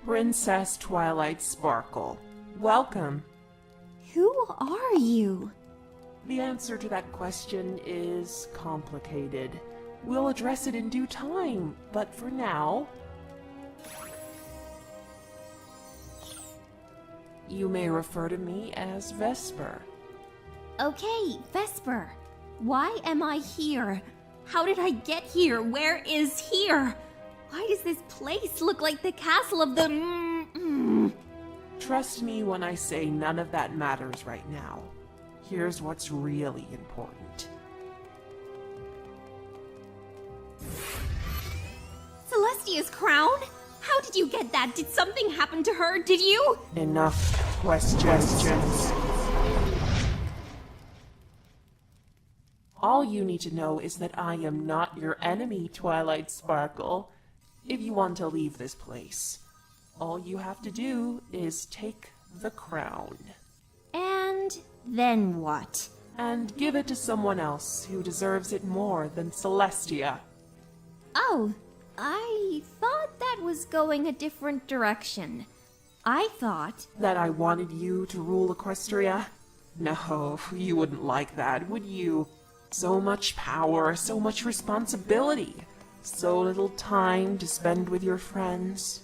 Princess Twilight Sparkle. Welcome. Who are you? The answer to that question is complicated. We'll address it in due time, but for now, you may refer to me as Vesper. Okay, Vesper. Why am I here? How did I get here? Where is here? Why does this place look like the castle of the... Trust me when I say none of that matters right now. Here's what's really important. Celestia's crown? How did you get that? Did something happen to her? Did you? Enough questions. All you need to know is that I am not your enemy, Twilight Sparkle. If you want to leave this place, all you have to do is take the crown. And then what? And give it to someone else who deserves it more than Celestia. Oh, I thought that was going a different direction. I thought... That I wanted you to rule Equestria? No, you wouldn't like that, would you? So much power, so much responsibility, so little time to spend with your friends.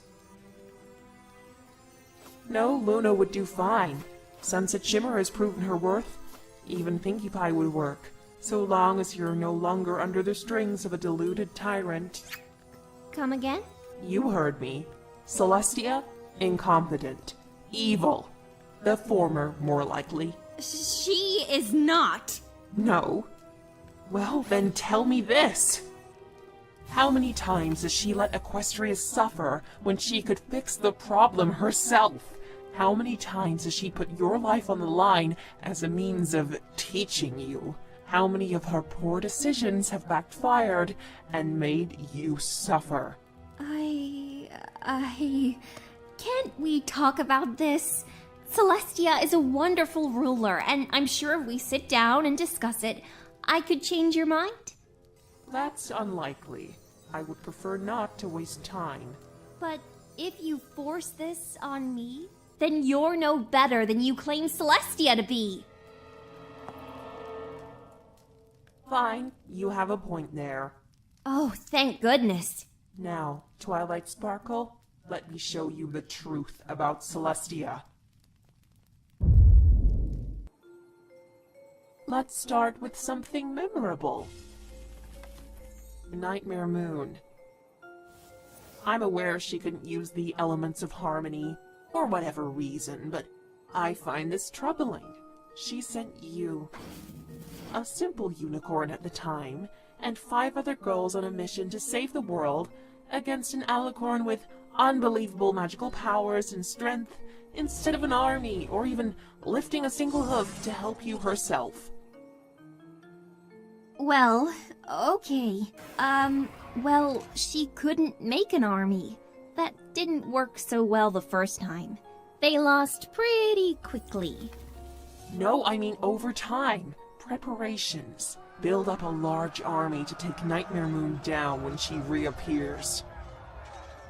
No, Luna would do fine. Sunset Shimmer has proven her worth. Even Pinkie Pie would work, so long as you're no longer under the strings of a deluded tyrant. Come again? You heard me. Celestia, incompetent. Evil. The former, more likely. She is not. No. Well, then tell me this. How many times has she let Equestria suffer when she could fix the problem herself? How many times has she put your life on the line as a means of teaching you? How many of her poor decisions have backfired and made you suffer? Can't we talk about this? Celestia is a wonderful ruler, and I'm sure if we sit down and discuss it, I could change your mind? That's unlikely. I would prefer not to waste time. But if you force this on me, then you're no better than you claim Celestia to be. Fine, you have a point there. Oh, thank goodness. Now, Twilight Sparkle, let me show you the truth about Celestia. Let's start with something memorable. Nightmare Moon. I'm aware she couldn't use the elements of harmony, for whatever reason, but I find this troubling. She sent you, a simple unicorn at the time, and 5 other girls on a mission to save the world against an alicorn with unbelievable magical powers and strength, instead of an army or even lifting a single hoof to help you herself. Well, okay. Well, she couldn't make an army. That didn't work so well the first time. They lost pretty quickly. No, I mean over time. Preparations. Build up a large army to take Nightmare Moon down when she reappears.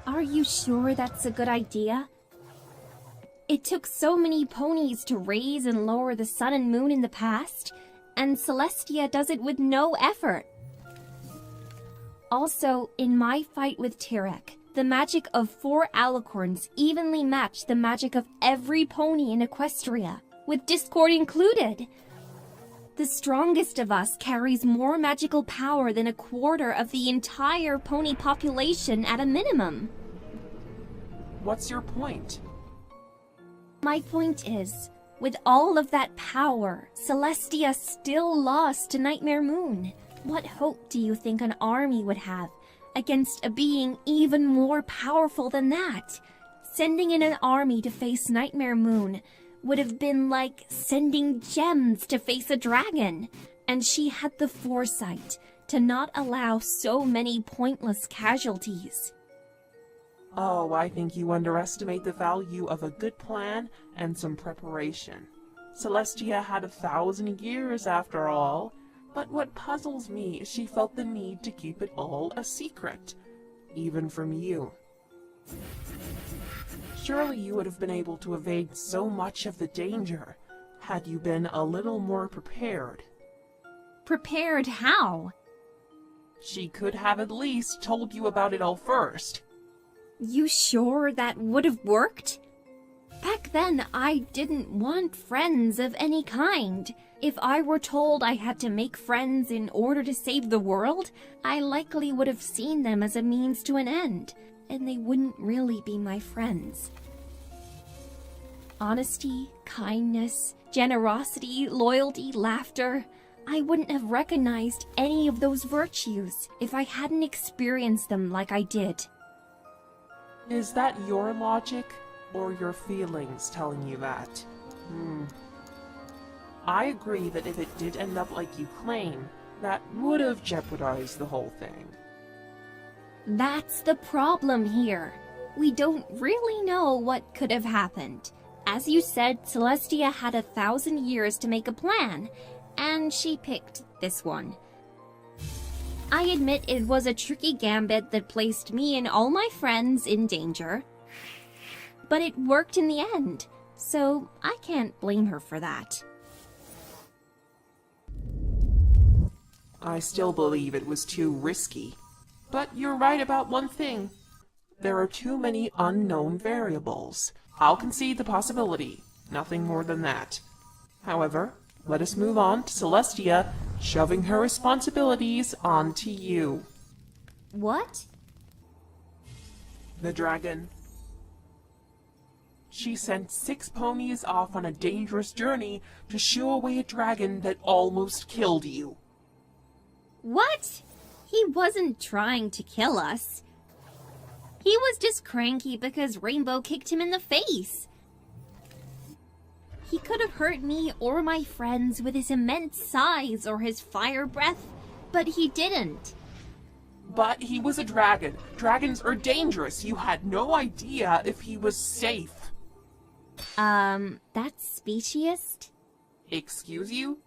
Are you sure that's a good idea? It took so many ponies to raise and lower the sun and moon in the past, and Celestia does it with no effort. Also, in my fight with Tirek, the magic of 4 alicorns evenly matched the magic of every pony in Equestria, with Discord included. The strongest of us carries more magical power than a quarter of the entire pony population at a minimum. What's your point? My point is, with all of that power, Celestia still lost to Nightmare Moon. What hope do you think an army would have against a being even more powerful than that? Sending in an army to face Nightmare Moon would have been like sending gems to face a dragon, and she had the foresight to not allow so many pointless casualties. Oh, I think you underestimate the value of a good plan and some preparation. Celestia had 1,000 years after all, but what puzzles me is she felt the need to keep it all a secret, even from you. Surely you would have been able to evade so much of the danger had you been a little more prepared. Prepared how? She could have at least told you about it all first. You sure that would have worked? Back then, I didn't want friends of any kind. If I were told I had to make friends in order to save the world, I likely would have seen them as a means to an end, and they wouldn't really be my friends. Honesty, kindness, generosity, loyalty, laughter. I wouldn't have recognized any of those virtues if I hadn't experienced them like I did. Is that your logic, or your feelings telling you that? I agree that if it did end up like you claim, that would have jeopardized the whole thing. That's the problem here. We don't really know what could have happened. As you said, Celestia had 1,000 years to make a plan, and she picked this one. I admit it was a tricky gambit that placed me and all my friends in danger, but it worked in the end, so I can't blame her for that. I still believe it was too risky. But you're right about one thing. There are too many unknown variables. I'll concede the possibility, nothing more than that. However, let us move on to Celestia shoving her responsibilities onto you. What? The dragon. She sent 6 ponies off on a dangerous journey to shoo away a dragon that almost killed you. What? He wasn't trying to kill us. He was just cranky because Rainbow kicked him in the face. He could have hurt me or my friends with his immense size or his fire breath, but he didn't. But he was a dragon. Dragons are dangerous. You had no idea if he was safe. That's speciest? Excuse you?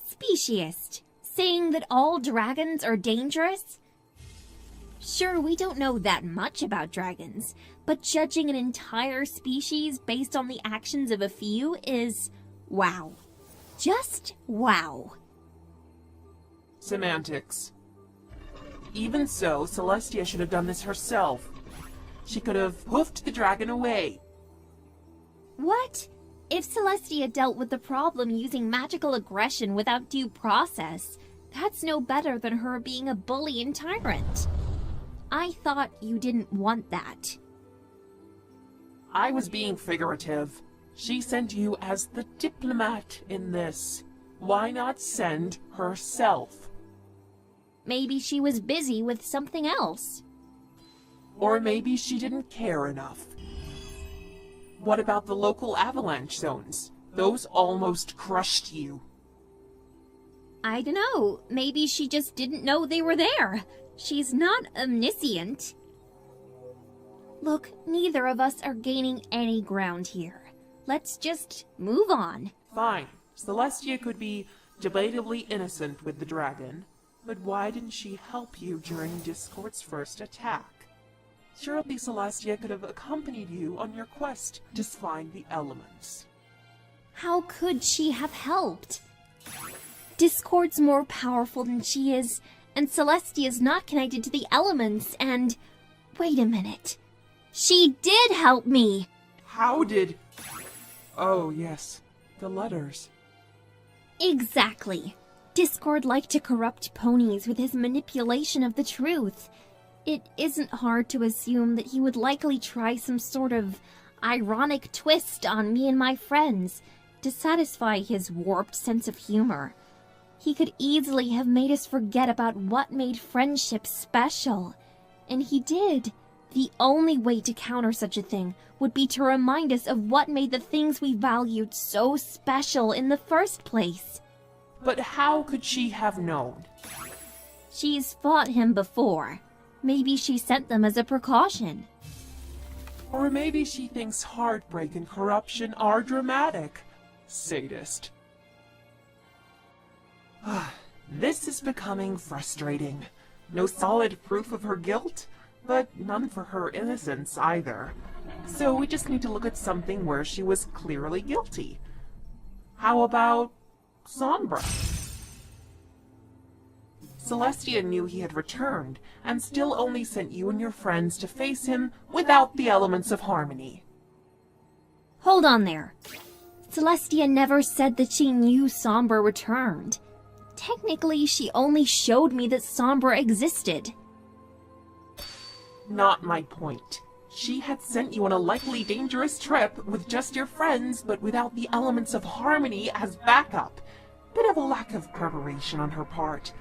Speciest. Saying that all dragons are dangerous? Sure, we don't know that much about dragons, but judging an entire species based on the actions of a few is wow. Just wow. Semantics. Even so, Celestia should have done this herself. She could have hoofed the dragon away. What? If Celestia dealt with the problem using magical aggression without due process, that's no better than her being a bully and tyrant. I thought you didn't want that. I was being figurative. She sent you as the diplomat in this. Why not send herself? Maybe she was busy with something else. Or maybe she didn't care enough. What about the local avalanche zones? Those almost crushed you. I dunno. Maybe she just didn't know they were there. She's not omniscient. Look, neither of us are gaining any ground here. Let's just move on. Fine. Celestia could be debatably innocent with the dragon, but why didn't she help you during Discord's first attack? Surely Celestia could have accompanied you on your quest to find the elements. How could she have helped? Discord's more powerful than she is, and Celestia's not connected to the elements, and... Wait a minute. She did help me! How did... Oh, yes. The letters. Exactly. Discord liked to corrupt ponies with his manipulation of the truth. It isn't hard to assume that he would likely try some sort of ironic twist on me and my friends to satisfy his warped sense of humor. He could easily have made us forget about what made friendship special. And he did. The only way to counter such a thing would be to remind us of what made the things we valued so special in the first place. But how could she have known? She's fought him before. Maybe she sent them as a precaution. Or maybe she thinks heartbreak and corruption are dramatic. Sadist. This is becoming frustrating. No solid proof of her guilt? but none for her innocence either. So we just need to look at something where she was clearly guilty. How about Sombra? Celestia knew he had returned, and still only sent you and your friends to face him without the elements of harmony. Hold on there. Celestia never said that she knew Sombra returned. Technically, she only showed me that Sombra existed. Not my point. She had sent you on a likely dangerous trip with just your friends, but without the elements of harmony as backup. Bit of a lack of preparation on her part.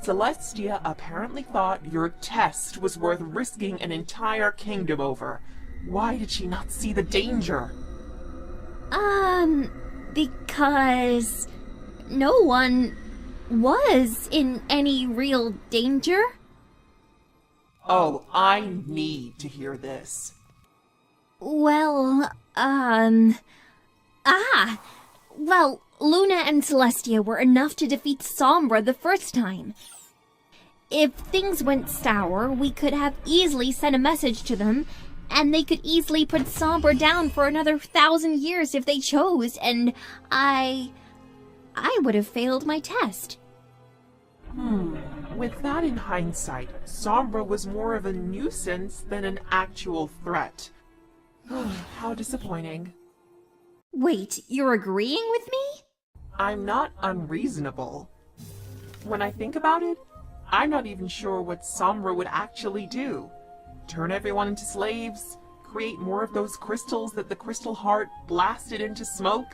Celestia apparently thought your test was worth risking an entire kingdom over. Why did she not see the danger? Because no one was in any real danger. Oh, I need to hear this. Well, Luna and Celestia were enough to defeat Sombra the first time. If things went sour, we could have easily sent a message to them, and they could easily put Sombra down for another 1,000 years if they chose, and I would have failed my test. With that in hindsight, Sombra was more of a nuisance than an actual threat. How disappointing. Wait, you're agreeing with me? I'm not unreasonable. When I think about it, I'm not even sure what Sombra would actually do. Turn everyone into slaves? Create more of those crystals that the Crystal Heart blasted into smoke?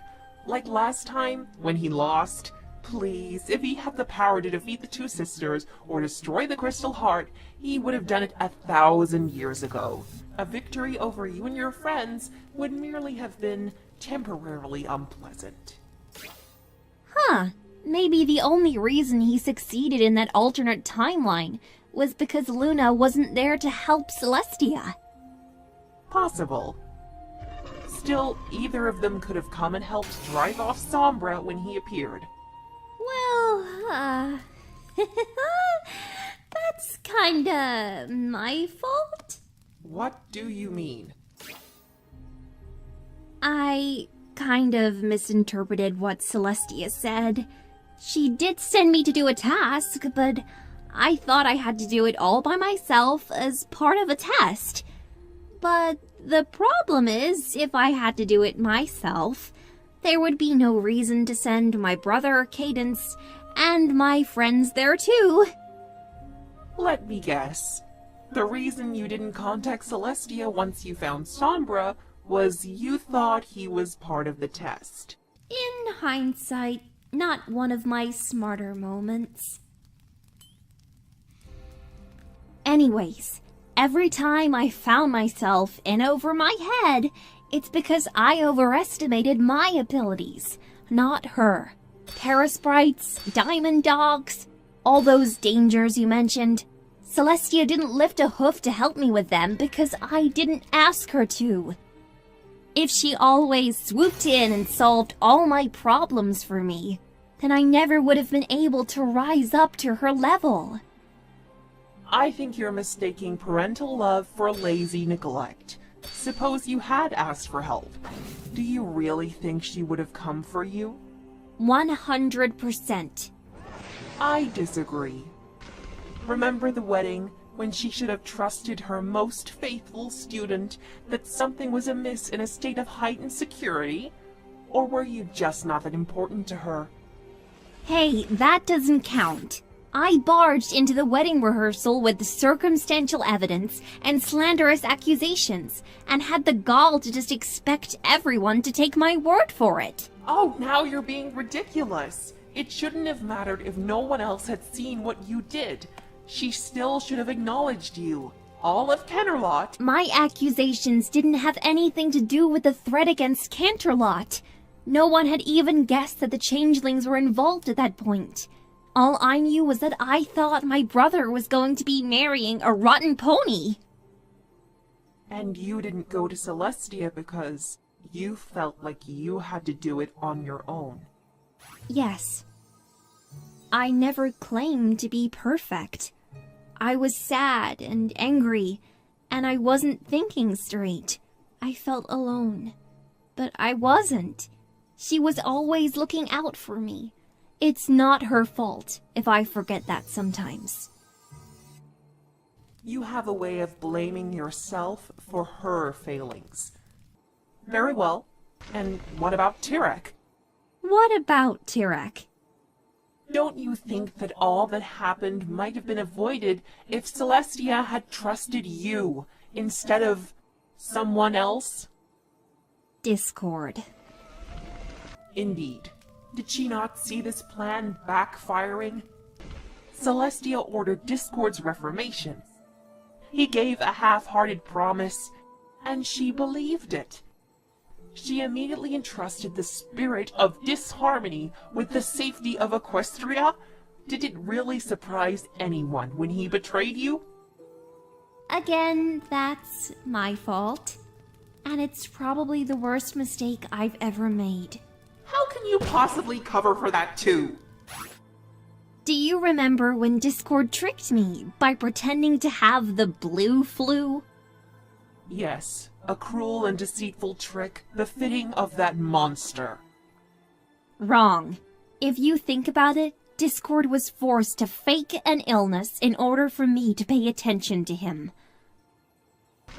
Like last time, when he lost? Please, if he had the power to defeat the two sisters or destroy the Crystal Heart, he would have done it 1,000 years ago. A victory over you and your friends would merely have been temporarily unpleasant. Maybe the only reason he succeeded in that alternate timeline was because Luna wasn't there to help Celestia. Possible. Still, either of them could have come and helped drive off Sombra when he appeared. Well, that's kinda my fault. What do you mean? I kind of misinterpreted what Celestia said. She did send me to do a task, but I thought I had to do it all by myself as part of a test. But the problem is, if I had to do it myself, there would be no reason to send my brother, Cadence, and my friends there too. Let me guess. The reason you didn't contact Celestia once you found Sombra was you thought he was part of the test. In hindsight, not one of my smarter moments. Anyways, every time I found myself in over my head, it's because I overestimated my abilities, not her. Parasprites, diamond dogs, all those dangers you mentioned. Celestia didn't lift a hoof to help me with them because I didn't ask her to. If she always swooped in and solved all my problems for me, then I never would have been able to rise up to her level. I think you're mistaking parental love for lazy neglect. Suppose you had asked for help. Do you really think she would have come for you? 100%. I disagree. Remember the wedding, when she should have trusted her most faithful student that something was amiss in a state of heightened security? Or were you just not that important to her? Hey, that doesn't count. I barged into the wedding rehearsal with circumstantial evidence and slanderous accusations, and had the gall to just expect everyone to take my word for it. Oh, now you're being ridiculous. It shouldn't have mattered if no one else had seen what you did. She still should have acknowledged you. All of Canterlot. My accusations didn't have anything to do with the threat against Canterlot. No one had even guessed that the changelings were involved at that point. All I knew was that I thought my brother was going to be marrying a rotten pony. And you didn't go to Celestia because you felt like you had to do it on your own. Yes. I never claimed to be perfect. I was sad and angry, and I wasn't thinking straight. I felt alone. But I wasn't. She was always looking out for me. It's not her fault if I forget that sometimes. You have a way of blaming yourself for her failings. Very well. And what about Tirek? What about Tirek? Don't you think that all that happened might have been avoided if Celestia had trusted you instead of someone else? Discord. Indeed. Did she not see this plan backfiring? Celestia ordered Discord's reformation. He gave a half-hearted promise, and she believed it. She immediately entrusted the spirit of disharmony with the safety of Equestria. Did it really surprise anyone when he betrayed you? Again, that's my fault. And it's probably the worst mistake I've ever made. How can you possibly cover for that too? Do you remember when Discord tricked me by pretending to have the blue flu? Yes, a cruel and deceitful trick befitting of that monster. Wrong. If you think about it, Discord was forced to fake an illness in order for me to pay attention to him.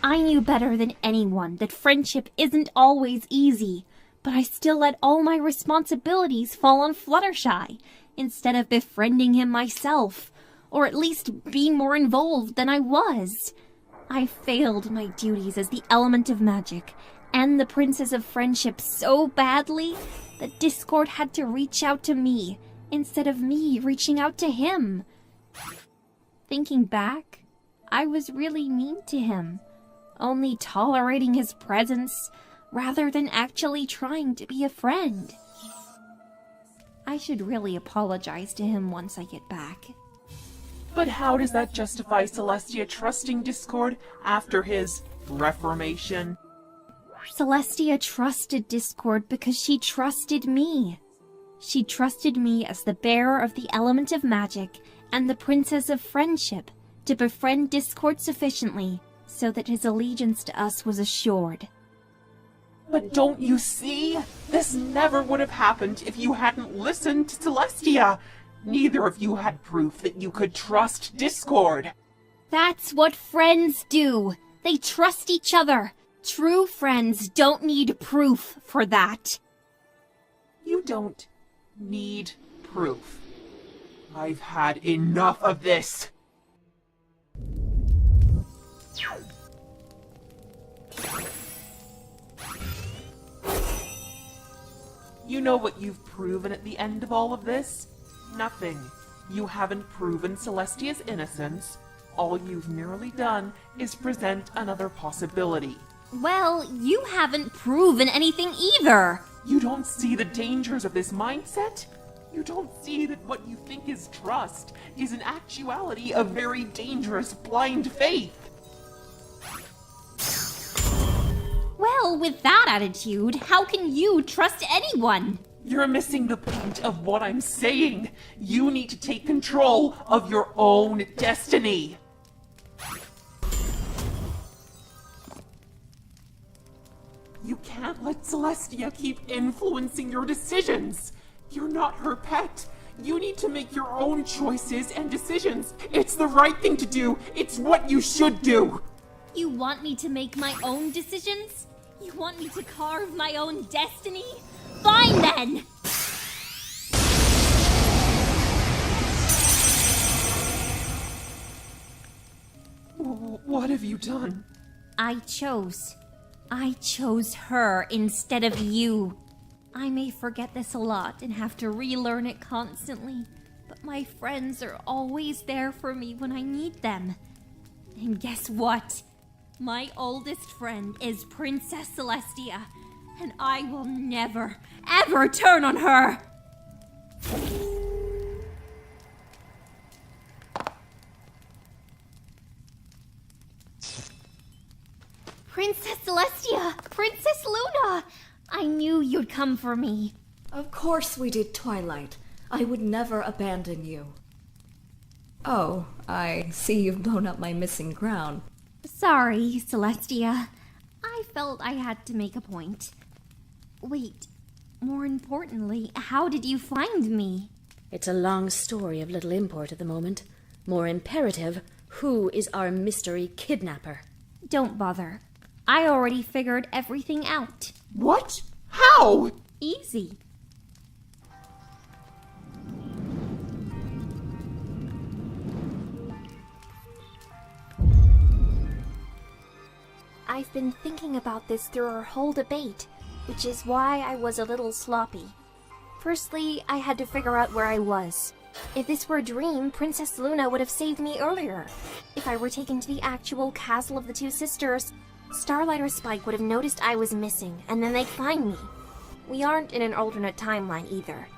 I knew better than anyone that friendship isn't always easy, but I still let all my responsibilities fall on Fluttershy, instead of befriending him myself, or at least being more involved than I was. I failed my duties as the element of magic and the princess of friendship so badly that Discord had to reach out to me instead of me reaching out to him. Thinking back, I was really mean to him, only tolerating his presence rather than actually trying to be a friend. I should really apologize to him once I get back. But how does that justify Celestia trusting Discord after his reformation? Celestia trusted Discord because she trusted me. She trusted me as the bearer of the element of magic and the princess of friendship to befriend Discord sufficiently so that his allegiance to us was assured. But don't you see? This never would have happened if you hadn't listened to Celestia. Neither of you had proof that you could trust Discord. That's what friends do. They trust each other. True friends don't need proof for that. You don't need proof. I've had enough of this. You know what you've proven at the end of all of this? Nothing. You haven't proven Celestia's innocence. All you've merely done is present another possibility. Well, you haven't proven anything either. You don't see the dangers of this mindset? You don't see that what you think is trust is in actuality a very dangerous blind faith? Well, with that attitude, how can you trust anyone? You're missing the point of what I'm saying. You need to take control of your own destiny. You can't let Celestia keep influencing your decisions. You're not her pet. You need to make your own choices and decisions. It's the right thing to do. It's what you should do. You want me to make my own decisions? You want me to carve my own destiny? Fine then! What have you done? I chose her instead of you. I may forget this a lot and have to relearn it constantly, but my friends are always there for me when I need them. And guess what? My oldest friend is Princess Celestia, and I will never, ever turn on her! Princess Celestia! Princess Luna! I knew you'd come for me. Of course we did, Twilight. I would never abandon you. Oh, I see you've blown up my missing crown. Sorry, Celestia. I felt I had to make a point. Wait, more importantly, how did you find me? It's a long story of little import at the moment. More imperative, who is our mystery kidnapper? Don't bother. I already figured everything out. What? How? Easy. I've been thinking about this through our whole debate, which is why I was a little sloppy. Firstly, I had to figure out where I was. If this were a dream, Princess Luna would have saved me earlier. If I were taken to the actual castle of the two sisters, Starlight or Spike would have noticed I was missing, and then they'd find me. We aren't in an alternate timeline either.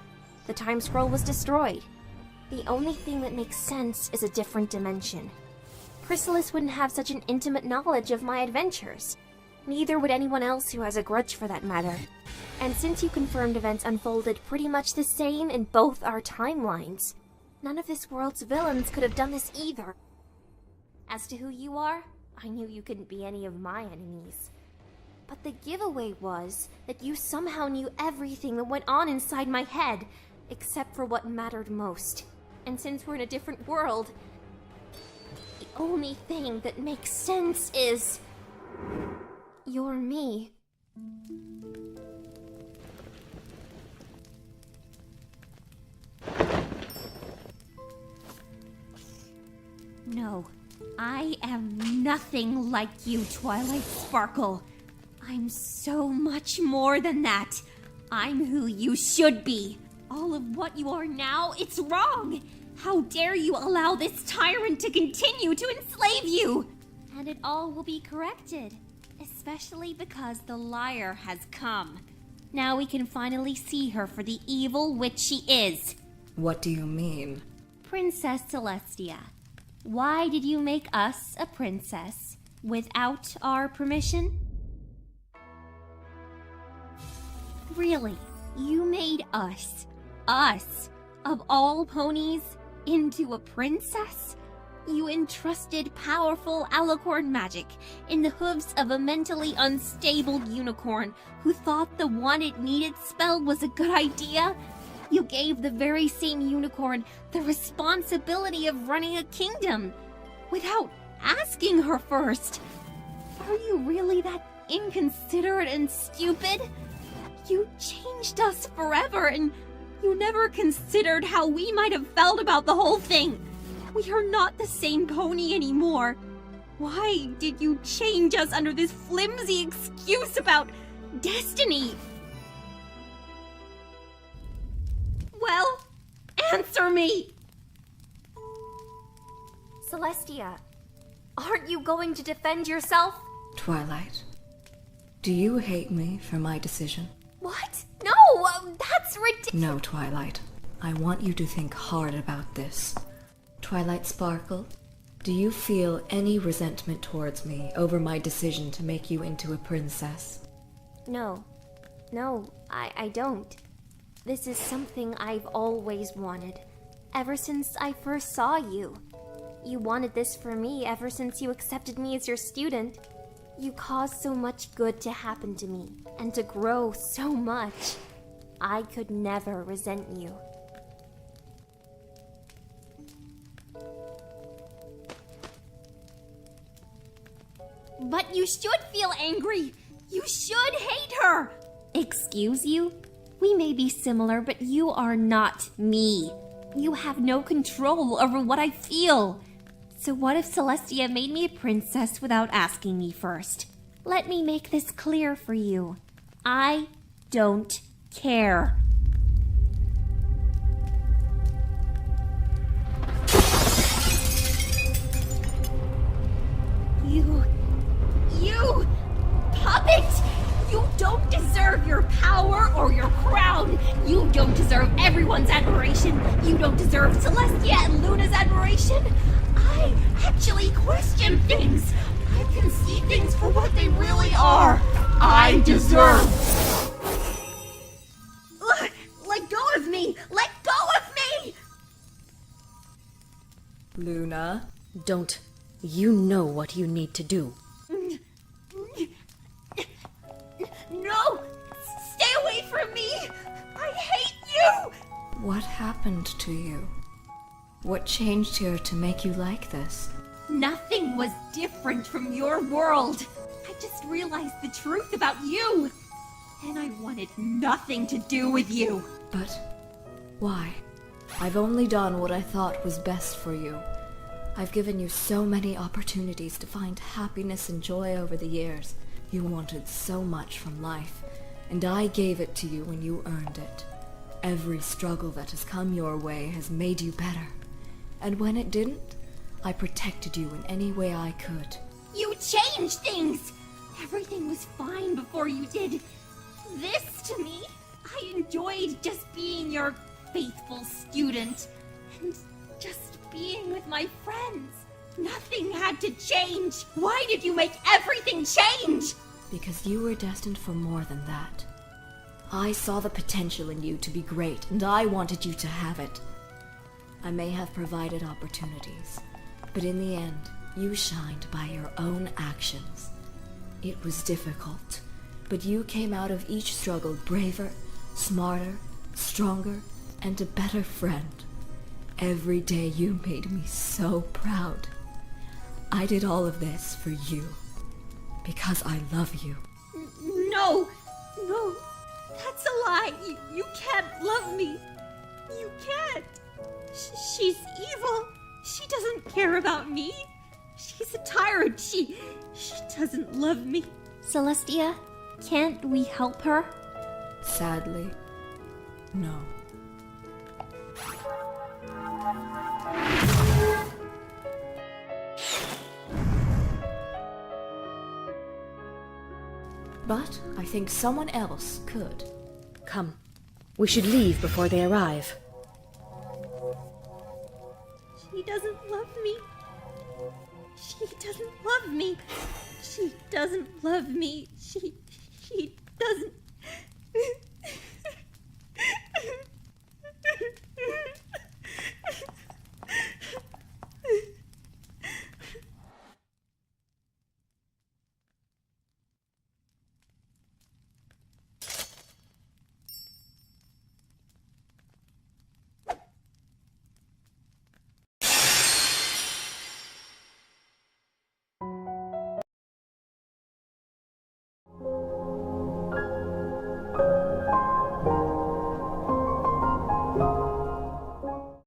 The time scroll was destroyed. The only thing that makes sense is a different dimension. Chrysalis wouldn't have such an intimate knowledge of my adventures. Neither would anyone else who has a grudge for that matter. And since you confirmed events unfolded pretty much the same in both our timelines, none of this world's villains could have done this either. As to who you are, I knew you couldn't be any of my enemies. But the giveaway was that you somehow knew everything that went on inside my head, except for what mattered most. And since we're in a different world, the only thing that makes sense is... you're me. No, I am nothing like you, Twilight Sparkle. I'm so much more than that. I'm who you should be. All of what you are now, it's wrong. How dare you allow this tyrant to continue to enslave you? And it all will be corrected, especially because the liar has come. Now we can finally see her for the evil witch she is. What do you mean? Princess Celestia, why did you make us a princess without our permission? Really, you made us, of all ponies, into a princess? You entrusted powerful alicorn magic in the hooves of a mentally unstable unicorn who thought the one it needed spell was a good idea? You gave the very same unicorn the responsibility of running a kingdom without asking her first. Are you really that inconsiderate and stupid? You changed us forever, and you never considered how we might have felt about the whole thing. We are not the same pony anymore. Why did you change us under this flimsy excuse about destiny? Well, answer me! Celestia, aren't you going to defend yourself? Twilight, do you hate me for my decision? What? No, that's ridiculous. No, Twilight. I want you to think hard about this. Twilight Sparkle, do you feel any resentment towards me over my decision to make you into a princess? No, I don't. This is something I've always wanted, ever since I first saw you. You wanted this for me ever since you accepted me as your student. You caused so much good to happen to me, and to grow so much. I could never resent you. But you should feel angry! You should hate her! Excuse you? We may be similar, but you are not me. You have no control over what I feel. So what if Celestia made me a princess without asking me first? Let me make this clear for you. I don't care. You puppet! You don't deserve your power or your crown! You don't deserve everyone's admiration! You don't deserve Celestia and Luna's admiration! I actually question things! I can see things for what they really are! I deserve! Let go of me! Let go of me! Luna? Don't. You know what you need to do. No! Stay away from me! I hate you! What happened to you? What changed here to make you like this? Nothing was different from your world. I just realized the truth about you. And I wanted nothing to do with you. But why? I've only done what I thought was best for you. I've given you so many opportunities to find happiness and joy over the years. You wanted so much from life, and I gave it to you when you earned it. Every struggle that has come your way has made you better. And when it didn't, I protected you in any way I could. You changed things! Everything was fine before you did this to me. I enjoyed just being your faithful student and just being with my friends. Nothing had to change. Why did you make everything change? Because you were destined for more than that. I saw the potential in you to be great, and I wanted you to have it. I may have provided opportunities, but in the end, you shined by your own actions. It was difficult, but you came out of each struggle braver, smarter, stronger, and a better friend. Every day you made me so proud. I did all of this for you, because I love you. No, that's a lie. You can't love me. You can't. She's evil. She doesn't care about me. She's a tyrant. She doesn't love me. Celestia, can't we help her? Sadly, no. But I think someone else could. Come. We should leave before they arrive. She doesn't love me. She doesn't love me. She doesn't love me. She doesn't.